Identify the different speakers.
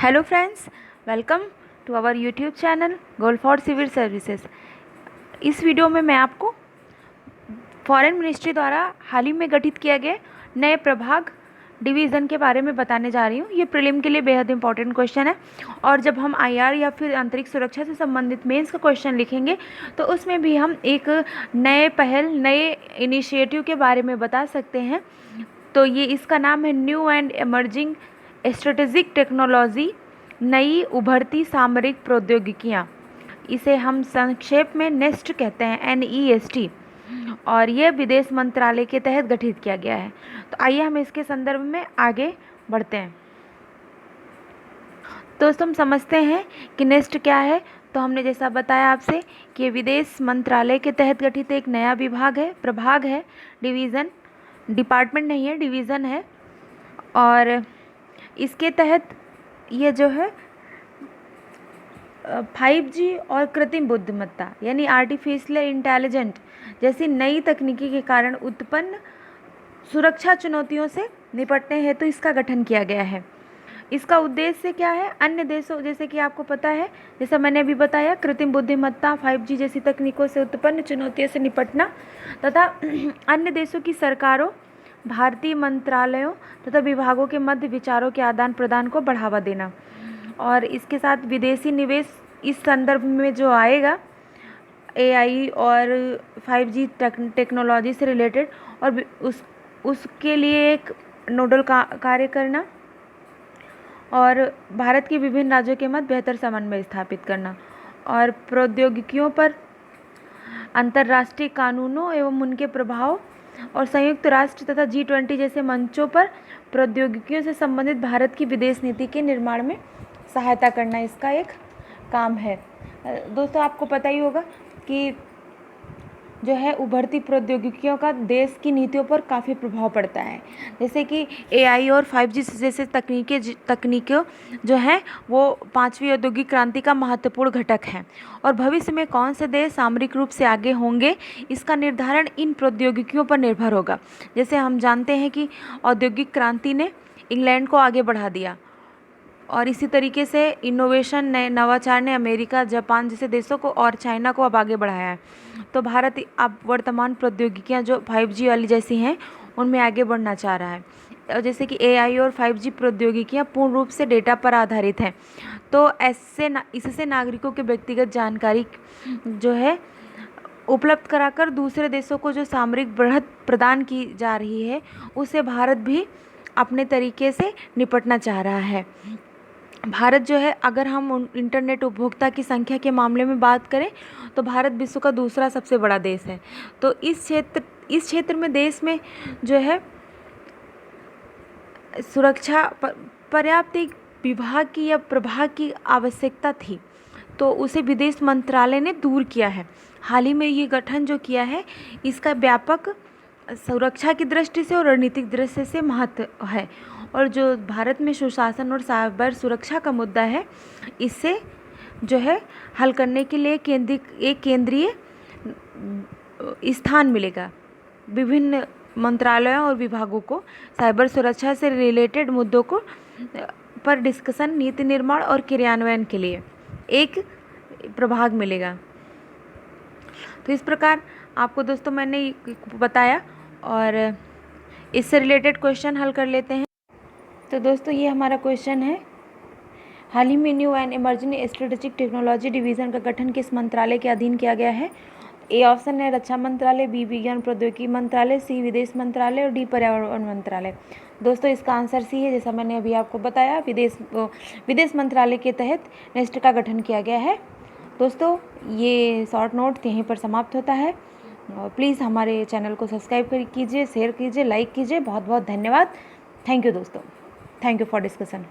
Speaker 1: Hello friends, welcome to our YouTube channel goal for civil services. इस video में मैं आपको फॉरेन मिनिस्ट्री द्वारा हाल ही में गठित किया गया नए प्रभाग डिवीज़न के बारे में बताने जा रही हूँ। ये प्रीलिम के लिए बेहद इंपॉर्टेंट क्वेश्चन है और जब हम आईआर या फिर आंतरिक सुरक्षा से संबंधित मेंस का क्वेश्चन लिखेंगे तो उसमें भी हम एक नए इनिशिएटिव के बारे में बता सकते हैं। तो ये इसका नाम है new and emerging strategic technology, नई उभरती सामरिक प्रौद्योगिकियाँ। इसे हम संक्षेप में नेस्ट कहते हैं, NEST, और यह विदेश मंत्रालय के तहत गठित किया गया है। तो आइए हम इसके संदर्भ में आगे बढ़ते हैं। दोस्तों, हम समझते हैं कि नेस्ट क्या है। तो हमने जैसा बताया आपसे कि विदेश मंत्रालय के तहत गठित एक नया विभाग है, प्रभाग है, डिवीज़न, डिपार्टमेंट नहीं है, डिवीज़न है। और इसके तहत ये जो है 5G और कृत्रिम बुद्धिमत्ता यानी आर्टिफिशियल इंटेलिजेंट जैसी नई तकनीकी के कारण उत्पन्न सुरक्षा चुनौतियों से निपटने हेतु इसका गठन किया गया है। इसका उद्देश्य क्या है? अन्य देशों, जैसे कि आपको पता है, जैसा मैंने अभी बताया, कृत्रिम बुद्धिमत्ता, 5G जैसी तकनीकों से उत्पन्न चुनौतियों से निपटना तथा अन्य देशों की सरकारों, भारतीय मंत्रालयों तथा विभागों के मध्य विचारों के आदान प्रदान को बढ़ावा देना। और इसके साथ विदेशी निवेश इस संदर्भ में जो आएगा, AI और 5G टेक्नोलॉजी से रिलेटेड, और उसके लिए एक नोडल कार्य करना और भारत के विभिन्न राज्यों के मध्य बेहतर समन्वय स्थापित करना और प्रौद्योगिकियों पर अंतर्राष्ट्रीय कानूनों एवं उनके प्रभाव और संयुक्त राष्ट्र तथा G20 जैसे मंचों पर प्रौद्योगिकियों से संबंधित भारत की विदेश नीति के निर्माण में सहायता करना इसका एक काम है। दोस्तों, आपको पता ही होगा कि जो है उभरती प्रौद्योगिकियों का देश की नीतियों पर काफ़ी प्रभाव पड़ता है। जैसे कि AI और 5G जैसे तकनीकें जो हैं वो 5वीं औद्योगिक क्रांति का महत्वपूर्ण घटक हैं और भविष्य में कौन से देश सामरिक रूप से आगे होंगे, इसका निर्धारण इन प्रौद्योगिकियों पर निर्भर होगा। जैसे हम जानते हैं कि औद्योगिक क्रांति ने इंग्लैंड को आगे बढ़ा दिया और इसी तरीके से इनोवेशन, नवाचार ने अमेरिका, जापान जैसे देशों को और चाइना को अब आगे बढ़ाया है। तो भारत अब वर्तमान प्रौद्योगिकियां जो 5G वाली जैसी हैं उनमें आगे बढ़ना चाह रहा है। और जैसे कि AI और 5G प्रौद्योगिकियां पूर्ण रूप से डेटा पर आधारित हैं, तो इससे नागरिकों के व्यक्तिगत जानकारी जो है उपलब्ध कराकर दूसरे देशों को जो सामरिक बढ़त प्रदान की जा रही है उससे भारत भी अपने तरीके से निपटना चाह रहा है। भारत जो है, अगर हम इंटरनेट उपभोक्ता की संख्या के मामले में बात करें तो भारत विश्व का दूसरा सबसे बड़ा देश है। तो इस क्षेत्र में देश में जो है सुरक्षा पर्याप्त एक विभाग की या प्रभाग की आवश्यकता थी, तो उसे विदेश मंत्रालय ने दूर किया है। हाल ही में ये गठन जो किया है इसका व्यापक सुरक्षा की दृष्टि से और रणनीतिक दृष्टि से महत्व है। और जो भारत में सुशासन और साइबर सुरक्षा का मुद्दा है, इससे जो है हल करने के लिए एक केंद्रीय स्थान मिलेगा। विभिन्न मंत्रालयों और विभागों को साइबर सुरक्षा से रिलेटेड मुद्दों को पर डिस्कशन, नीति निर्माण और क्रियान्वयन के लिए एक प्रभाग मिलेगा। तो इस प्रकार आपको दोस्तों मैंने बताया और इससे रिलेटेड क्वेश्चन हल कर लेते हैं। तो दोस्तों, ये हमारा क्वेश्चन है, हाल ही में new and emerging strategic technology division का गठन किस मंत्रालय के अधीन किया गया है? A ऑप्शन है रक्षा मंत्रालय, B विज्ञान प्रौद्योगिकी मंत्रालय, C विदेश मंत्रालय और D पर्यावरण मंत्रालय। दोस्तों, इसका आंसर C है। जैसा मैंने अभी आपको बताया, विदेश मंत्रालय के तहत नेस्ट का गठन किया गया है। दोस्तों, ये शॉर्ट नोट यहीं पर समाप्त होता है। प्लीज़ हमारे चैनल को सब्सक्राइब कीजिए, शेयर कीजिए, लाइक कीजिए। बहुत बहुत धन्यवाद। थैंक यू दोस्तों। Thank you for discussion.